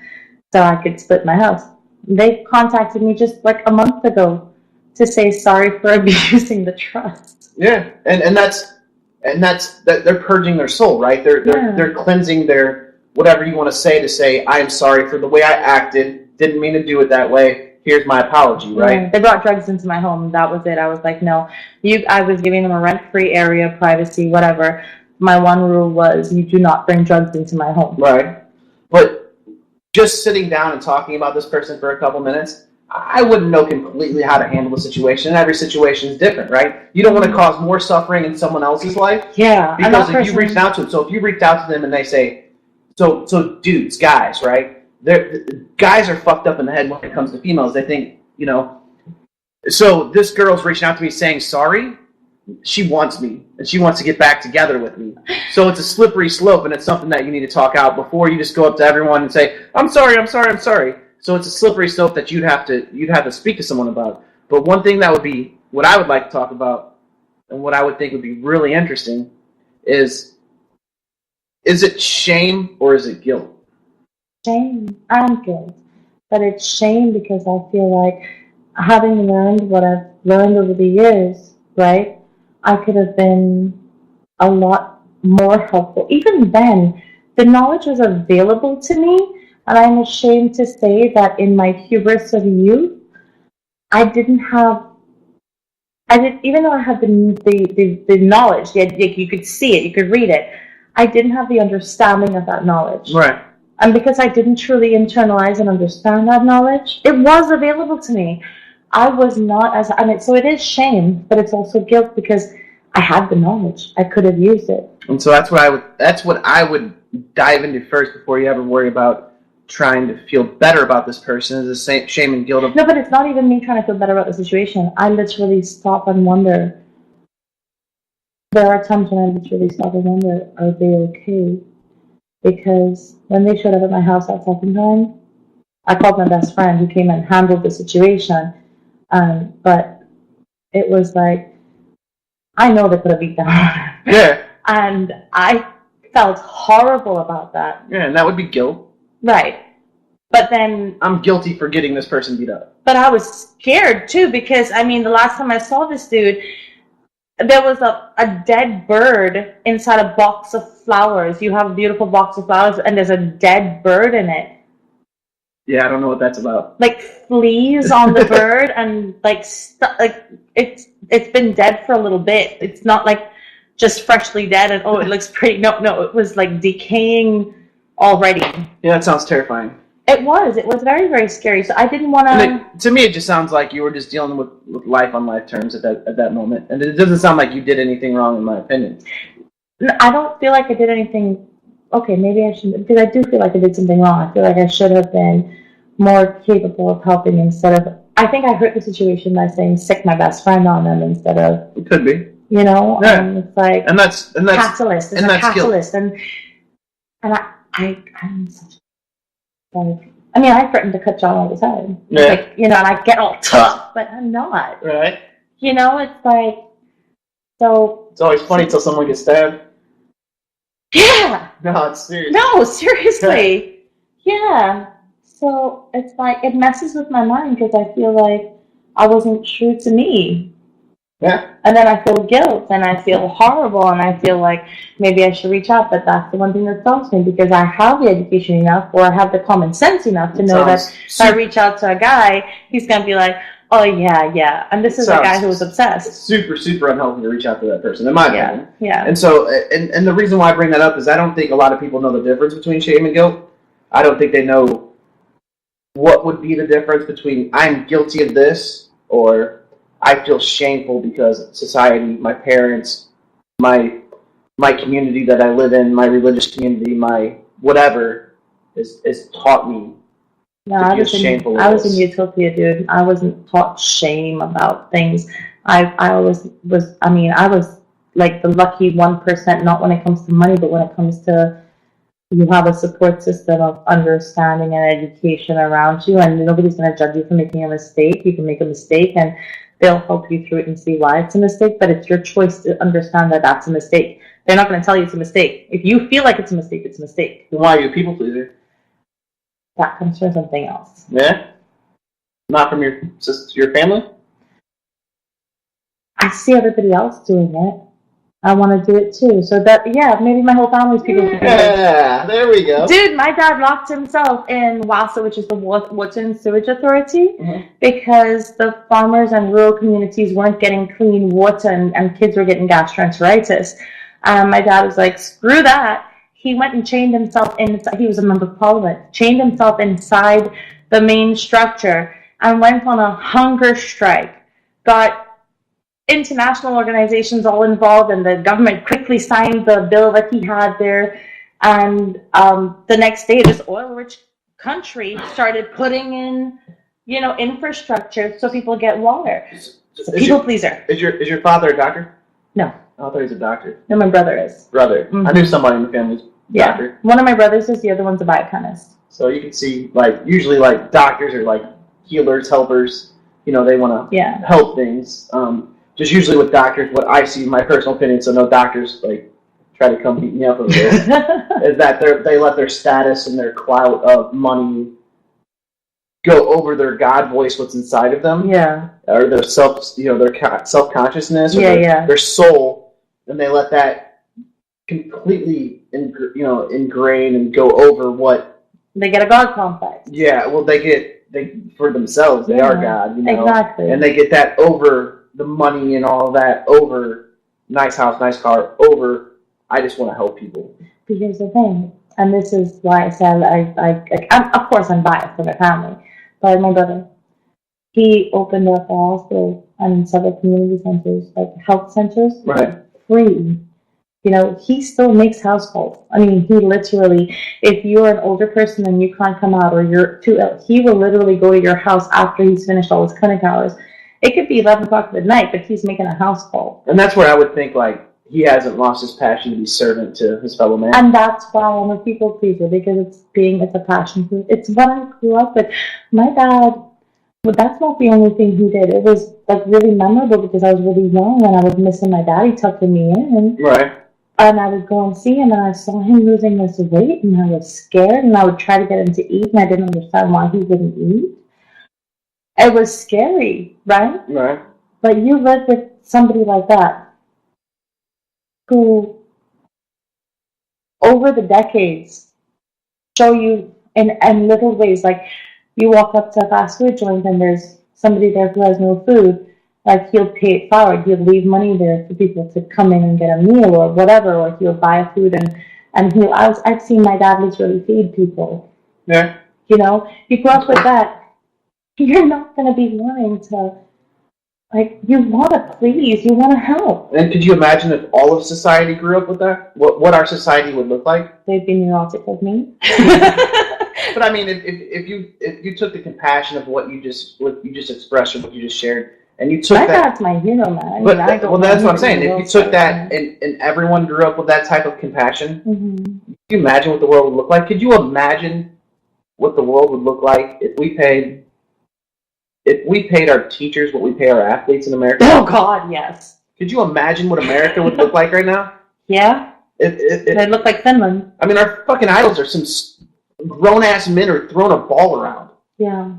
so I could split my house. They contacted me just like a month ago to say sorry for abusing the trust. Yeah, and that's and that's that they're purging their soul, right? They're cleansing their whatever you want to say I am sorry for the way I acted, didn't mean to do it that way. Here's my apology, right? Yeah. They brought drugs into my home. That was it. I was like, no. I was giving them a rent-free area, privacy, whatever. My one rule was, you do not bring drugs into my home. Right. But just sitting down and talking about this person for a couple minutes, I wouldn't know completely how to handle the situation. Every situation is different, right? You don't want to cause more suffering in someone else's life. Yeah. Because if you reach out to them, so if you reach out to them and they say, so dudes, guys, right? Guys are fucked up in the head when it comes to females. They think, so this girl's reaching out to me saying sorry. She wants me, and she wants to get back together with me. So it's a slippery slope, and it's something that you need to talk out before you just go up to everyone and say, I'm sorry. So it's a slippery slope that you'd have to speak to someone about. But one thing that would be what I would like to talk about, and what I would think would be really interesting, is it shame or is it guilt? Shame and guilt. But it's shame because I feel like, having learned what I've learned over the years, right, I could have been a lot more helpful. Even then, the knowledge was available to me, and I'm ashamed to say that in my hubris of youth, even though I had the knowledge, you could see it, you could read it, I didn't have the understanding of that knowledge. Right. And because I didn't truly internalize and understand that knowledge, it was available to me. I was not so it is shame, but it's also guilt because I had the knowledge. I could have used it. And so that's what I would dive into first before you ever worry about trying to feel better about this person, is the same shame and guilt of... No, but it's not even me trying to feel better about the situation. I literally stop and wonder. There are times when I literally stop and wonder, are they okay? Because when they showed up at my house that second time, I called my best friend who came and handled the situation. But it was like, I know they put a beat down on her. Yeah. And I felt horrible about that. Yeah, and that would be guilt. Right. But then... I'm guilty for getting this person beat up. But I was scared, too, because, the last time I saw this dude, there was a dead bird inside a box of flowers. You have a beautiful box of flowers, and there's a dead bird in it. Yeah, I don't know what that's about. Like fleas on the bird, and it's been dead for a little bit. It's not like just freshly dead and it looks pretty. No, it was like decaying already. Yeah, that sounds terrifying. It was very, very scary. So I didn't want to. To me, it just sounds like you were just dealing with life on life terms at that moment, and it doesn't sound like you did anything wrong, in my opinion. I don't feel like I did anything. Okay, maybe I shouldn't, because I do feel like I did something wrong. I feel like I should have been more capable of helping instead of... I think I hurt the situation by saying sick my best friend on them instead of... It could be. Yeah. It's like... And that's catalyst. It's and a that's catalyst. Guilt. And I'm such like... I threatened to cut John all the time. Yeah. Like, and I get all tough, but I'm not. Right. It's like... So... It's always funny till someone gets stabbed. Yeah! No, it's serious. No, seriously. Yeah. So it's like, it messes with my mind because I feel like I wasn't true to me. Yeah. And then I feel guilt and I feel horrible and I feel like maybe I should reach out, but that's the one thing that stops me because I have the education enough or I have the common sense enough to know that if I reach out to a guy, he's going to be like, oh, yeah. And this is a guy who was obsessed. Super, super unhealthy to reach out to that person, in my opinion. Yeah. And so, and the reason why I bring that up is I don't think a lot of people know the difference between shame and guilt. I don't think they know what would be the difference between I'm guilty of this or I feel shameful because society, my parents, my community that I live in, my religious community, my whatever, is taught me. No, I was in utopia, dude. I wasn't taught shame about things. I always was. I was like the lucky 1%. Not when it comes to money, but when it comes to you have a support system of understanding and education around you, and nobody's going to judge you for making a mistake. You can make a mistake, and they'll help you through it and see why it's a mistake. But it's your choice to understand that that's a mistake. They're not going to tell you it's a mistake. If you feel like it's a mistake, it's a mistake. Why are you a people pleaser? That comes from something else. Yeah? Not from your family? I see everybody else doing it. I want to do it too. So that, maybe my whole family's people. Yeah, there we go. Dude, my dad locked himself in WASA, which is the Water and Sewage Authority, because the farmers and rural communities weren't getting clean water and kids were getting gastroenteritis. My dad was like, screw that. He went and chained himself inside. He was a member of parliament. Chained himself inside the main structure and went on a hunger strike. Got international organizations all involved, and the government quickly signed the bill that he had there. And the next day, this oil-rich country started putting in, infrastructure so people get water. It's a people pleaser. Is your father a doctor? No. I thought he was a doctor. No, my brother is. Brother. Mm-hmm. I knew somebody in the family's doctor. One of my brothers is, the other one's a biochemist. So you can see, usually, doctors are, healers, helpers. They want to help things. Just usually with doctors, what I see, my personal opinion, so no doctors, try to come beat me up over this, is that they let their status and their clout of money go over their God voice, what's inside of them. Yeah. Or their their self-consciousness, or their soul, and they let that completely, ingrain and go over what... They get a God complex. Yeah, well, they for themselves, they are God, Exactly. And they get that over the money and all that, over nice house, nice car, over I just want to help people. But here's the thing, and this is why I said of course I'm biased for my family, but my brother, he opened up a hospital and several community centers, health centers, free. He still makes house calls. I mean, he literally, if you're an older person and you can't come out or you're too ill, he will literally go to your house after he's finished all his clinic hours. It could be 11 o'clock at night, but he's making a house call. And that's where I would think, he hasn't lost his passion to be servant to his fellow man. And that's why I'm a people pleaser, because it's a passion. It's what I grew up with. My dad, that's not the only thing he did. It was, really memorable because I was really young and I was missing my dad. He tucked me in. Right. And I would go and see him, and I saw him losing his weight, and I was scared, and I would try to get him to eat, and I didn't understand why he wouldn't eat. It was scary, right? Right. But you live with somebody like that, who, over the decades, show you in little ways, you walk up to a fast food joint, and there's somebody there who has no food. He'll pay it forward. He'll leave money there for people to come in and get a meal or whatever, or he'll buy food and I've seen my dad literally feed people. Yeah. You grew up with that. You're not going to be wanting to, you want to please, you want to help. And could you imagine if all of society grew up with that? What our society would look like? They'd be neurotic like me. But I mean, if you took the compassion of what you just expressed or what you just shared, and you took my dad's my hero, man. That's what I'm saying. If you took that and everyone grew up with that type of compassion, could you imagine what the world would look like? Could you imagine what the world would look like if we paid our teachers what we pay our athletes in America? Oh God, yes. Could you imagine what America would look like right now? Yeah. They'd look like Finland. I mean, our fucking idols are some grown-ass men who are throwing a ball around. Yeah.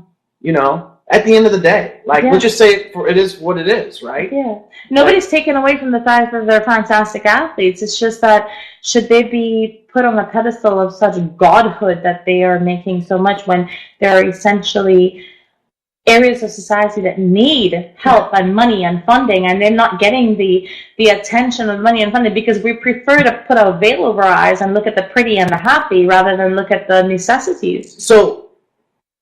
At the end of the day. Let's just say it is what it is, right? Yeah. Nobody's taken away from the fact that they're fantastic athletes. It's just that, should they be put on a pedestal of such godhood that they are making so much when there are essentially areas of society that need help and money and funding, and they're not getting the attention of money and funding because we prefer to put a veil over our eyes and look at the pretty and the happy rather than look at the necessities. So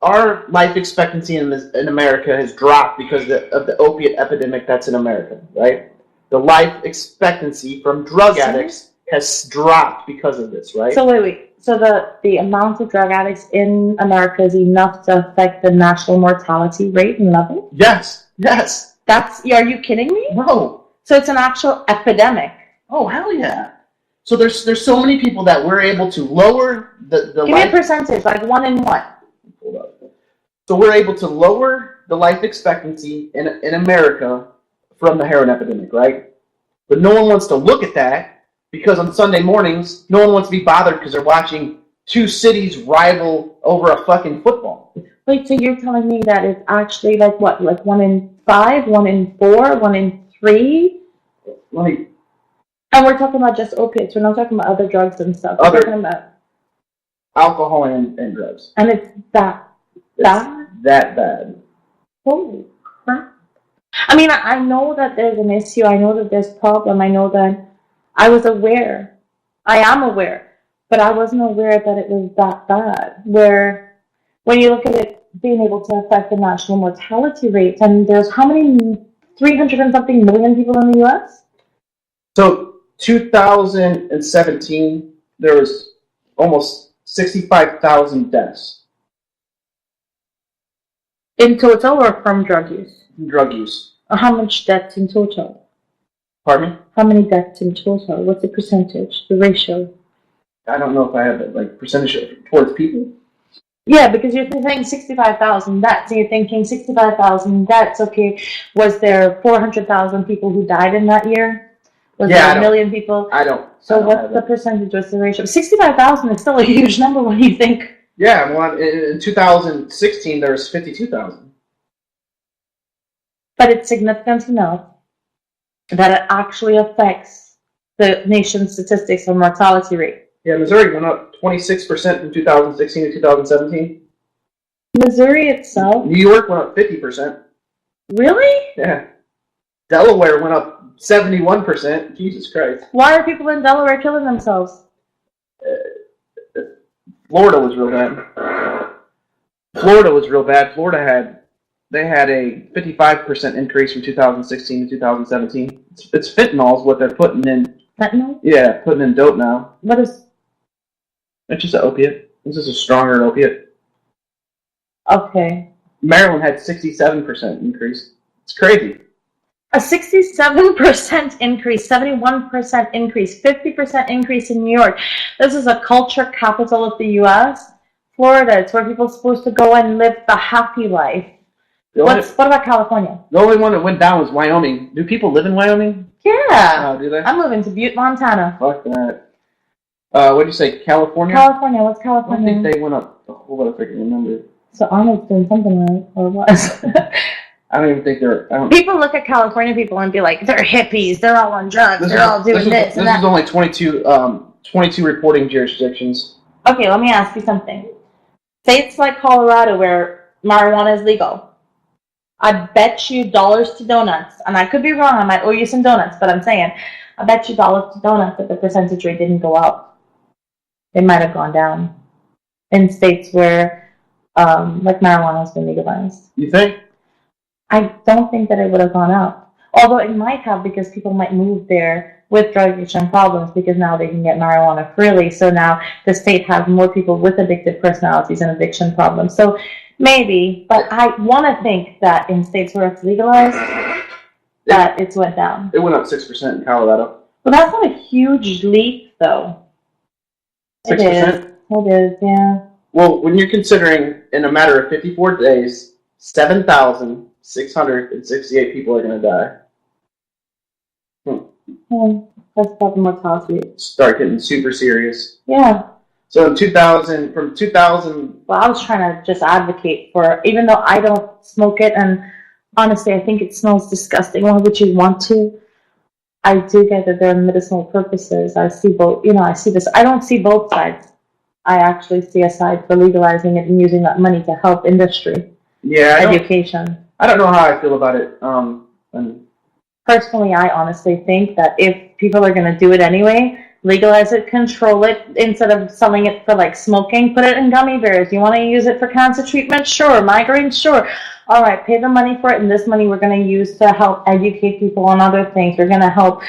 our life expectancy in America has dropped because of the opiate epidemic that's in America, right? The life expectancy from drug addicts has dropped because of this, right? So wait. So the amount of drug addicts in America is enough to affect the national mortality rate and level? Yes. Are you kidding me? No. So it's an actual epidemic. Oh, hell yeah. So there's so many people that we're able to lower the Give me a percentage, 1 in what? Hold up. So we're able to lower the life expectancy in America from the heroin epidemic, right? But no one wants to look at that because on Sunday mornings, no one wants to be bothered because they're watching two cities rival over a fucking football. Wait, so you're telling me that it's actually 1 in 5, 1 in 4, 1 in 3? And we're talking about just opiates. We're not talking about other drugs and stuff. We're talking about alcohol and drugs. And it's that bad? That bad. Holy crap. I mean, I know that there's an issue. I know that there's a problem. I know that I was aware. I am aware. But I wasn't aware that it was that bad. Where, when you look at it being able to affect the national mortality rate, and there's how many, 300 and something million people in the U.S.? So, 2017, there was almost 65,000 deaths. In total or from drug use? Drug use. How much deaths in total? Pardon me? How many deaths in total? What's the percentage, the ratio? I don't know if I have it, like, percentage towards people. Yeah, because you're saying 65,000 deaths, and you're thinking 65,000 deaths, okay, was there 400,000 people who died in that year? Was there a million people? I don't. So what's the percentage? What's the ratio? 65,000 is still a huge number. What do you think? Yeah, well, in 2016 there was 52,000. But it's significant enough that it actually affects the nation's statistics on mortality rate. Yeah, Missouri went up 26% from 2016 to 2017. Missouri itself? New York went up 50%. Really? Yeah. Delaware went up 71%. Jesus Christ. Why are people in Delaware killing themselves? Florida was real bad. Florida had a 55% increase from 2016 to 2017. It's fentanyl is what they're putting in. Fentanyl? Yeah, putting in dope now. What is? It's just an opiate. This is a stronger opiate. Okay. Maryland had 67% increase. It's crazy. A 67% increase, 71% increase, 50% increase in New York. This is a culture capital of the U.S. Florida, it's where people are supposed to go and live the happy life. What about California? The only one that went down was Wyoming. Do people live in Wyoming? Yeah. Oh, do they? I'm moving to Butte, Montana. Fuck that. What did you say, California? California, what's California? I don't think they went up a whole lot if I can remember. So Arnold's doing something right, or what? I don't even think they're... People look at California people and be like, they're hippies, they're all on drugs, they're all doing this and that. This is only 22 reporting jurisdictions. Okay, let me ask you something. States like Colorado where marijuana is legal, I bet you dollars to donuts, and I could be wrong, I might owe you some donuts, but I'm saying, I bet you dollars to donuts that the percentage rate didn't go up. It might have gone down in states where like marijuana has been legalized. You think? I don't think that it would have gone up. Although it might have, because people might move there with drug addiction problems because now they can get marijuana freely. So now the state has more people with addictive personalities and addiction problems. So maybe, but I want to think that in states where it's legalized, that it's went down. It went up 6% in Colorado. Well, that's not a huge leap, though. 6%? It is, yeah. Well, when you're considering in a matter of 54 days, 7,668 people are going to die. That's about the mortality. Start getting super serious. Yeah. So in 2000, from 2000... Well, I was trying to just advocate for, even though I don't smoke it, and honestly, I think it smells disgusting. Why would you want to? I do get that there are medicinal purposes. I see both, I see this. I don't see both sides. I actually see a side for legalizing it and using that money to help industry. Yeah. Education. I don't know how I feel about it. Personally, I honestly think that if people are going to do it anyway, legalize it, control it, instead of selling it for like smoking, put it in gummy bears. You want to use it for cancer treatment? Sure. Migraine? Sure. All right, pay the money for it, and this money we're going to use to help educate people on other things. We're going to help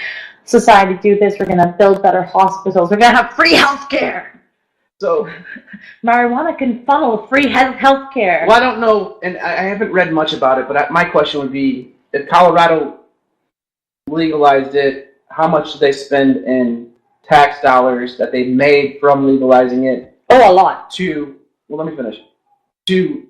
society do this. We're going to build better hospitals. We're going to have free health care. So, marijuana can funnel free health care. Well, I don't know, and I haven't read much about it, but my question would be, if Colorado legalized it, how much do they spend in tax dollars that they made from legalizing it? Oh, a lot. Let me finish. To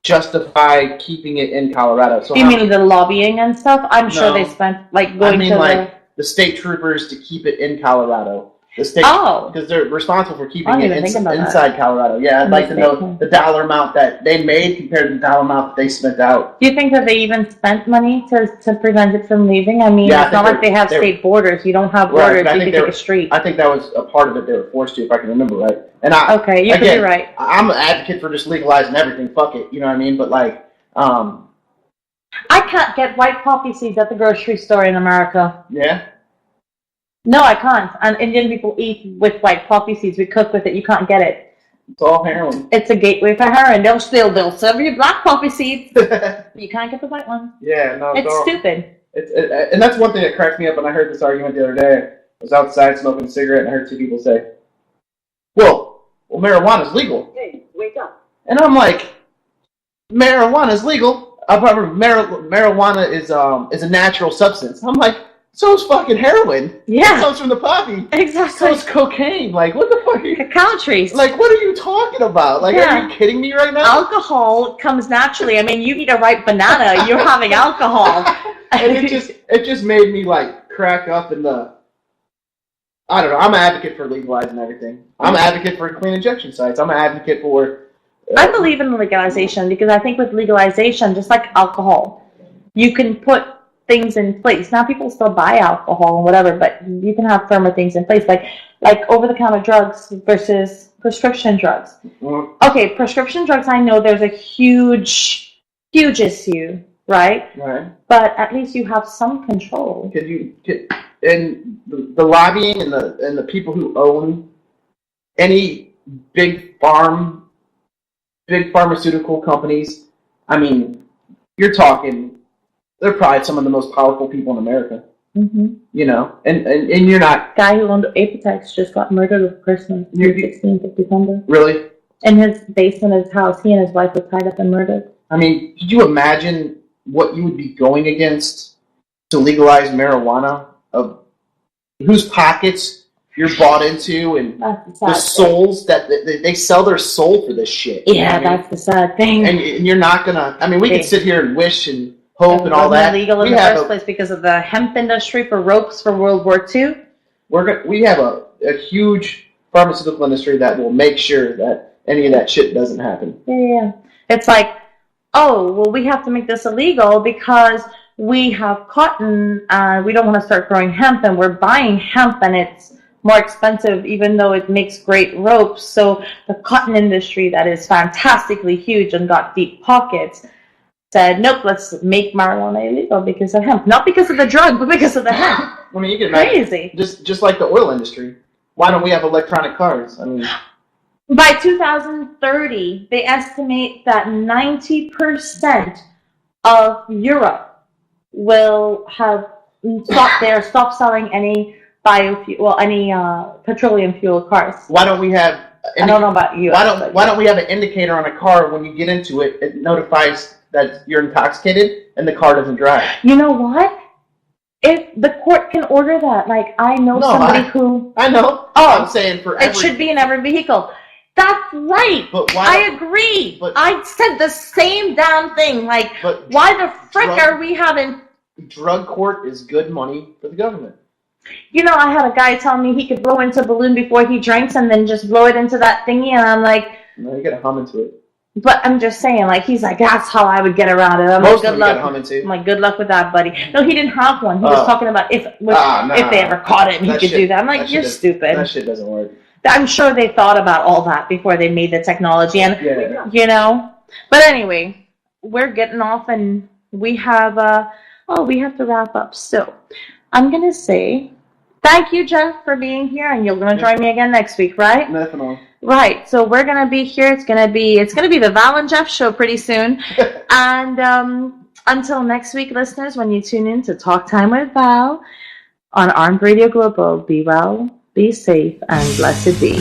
justify keeping it in Colorado. So you mean the lobbying and stuff? I'm sure they spent, like, going to the state troopers to keep it in Colorado. The state, because they're responsible for keeping it inside Colorado. Yeah, I'd like to know the dollar amount that they made compared to the dollar amount that they spent out. Do you think that they even spent money to prevent it from leaving? I mean, it's not like they have state borders. You don't have borders. You can take a street. I think that was a part of it. They were forced to, if I can remember right. And okay, you could be right. I'm an advocate for just legalizing everything. Fuck it, you know what I mean? But like, I can't get white poppy seeds at the grocery store in America. Yeah. No, I can't. And Indian people eat with white poppy seeds. We cook with it. You can't get it. It's all heroin. It's a gateway for heroin. They'll serve you black poppy seeds. You can't get the white ones. Yeah, no. It's stupid. And that's one thing that cracks me up when I heard this argument the other day. I was outside smoking a cigarette and I heard two people say, well, marijuana's legal. Hey, wake up. And I'm like, marijuana's legal? Marijuana is a natural substance. I'm like, so is fucking heroin. Yeah. It comes from the poppy. Exactly. So is cocaine. Like, what the fuck are you... Cacao trees. Like, what are you talking about? Like, are you kidding me right now? Alcohol comes naturally. I mean, you eat a ripe banana, you're having alcohol. And it just made me, like, crack up in the... I don't know. I'm an advocate for legalizing everything. I'm an advocate for clean injection sites. I'm an advocate for... I believe in legalization because I think with legalization, just like alcohol, you can put things in place. Now people still buy alcohol and whatever, but you can have firmer things in place, like over-the-counter drugs versus prescription drugs. Mm-hmm. Okay, prescription drugs, I know there's a huge issue, right? Right. But at least you have some control. And the lobbying and the people who own any big pharmaceutical companies, I mean, you're talking... They're probably some of the most powerful people in America. Mm-hmm. You know, and you're not... Guy who owned Apotex just got murdered with Christmas, 16th of December. Really? In his basement of his house, he and his wife were tied up and murdered. I mean, could you imagine what you would be going against to legalize marijuana? Of whose pockets you're bought into, and the souls that they sell their soul for this shit. Yeah, that's the sad thing. And you're not gonna... I mean, we could sit here and wish and hope and all that. Illegal in the first place because of the hemp industry for ropes for World War II. We have a huge pharmaceutical industry that will make sure that any of that shit doesn't happen. Yeah. It's like, oh, well, we have to make this illegal because we have cotton. We don't want to start growing hemp, and we're buying hemp, and it's more expensive, even though it makes great ropes. So the cotton industry that is fantastically huge and got deep pockets said, nope, let's make marijuana illegal because of hemp. Not because of the drug, but because of the hemp. I mean, you can imagine, crazy. Just like the oil industry. Why don't we have electronic cars? I mean, by 2030, they estimate that 90% of Europe will have stopped selling any petroleum fuel cars. Why don't we have... I don't know about you. Why don't we have an indicator on a car when you get into it? It notifies that you're intoxicated and the car doesn't drive. You know what? If the court can order that, like I know somebody who... I know. Oh, I'm saying for it should be in every vehicle. That's right. But why? I agree. But I said the same damn thing. Like, why the frick are we having... Drug court is good money for the government. You know, I had a guy tell me he could blow into a balloon before he drinks and then just blow it into that thingy, and I'm like... No, you gotta hum into it. But I'm just saying, like, he's like, that's how I would get around it. I'm like, good luck. I'm like, good luck with that, buddy. No, he didn't have one. He was talking about if they ever caught him, he could do that. I'm like, you're stupid. That shit doesn't work. I'm sure they thought about all that before they made the technology, and you know. But anyway, we're getting off, and we have to wrap up. So I'm gonna say thank you, Jeff, for being here, and you're gonna join me again next week, right? Definitely. Right, so we're gonna be here. It's gonna be the Val and Jeff show pretty soon. And until next week, listeners, when you tune in to Talk Time with Val on Armed Radio Global, be well, be safe, and blessed be.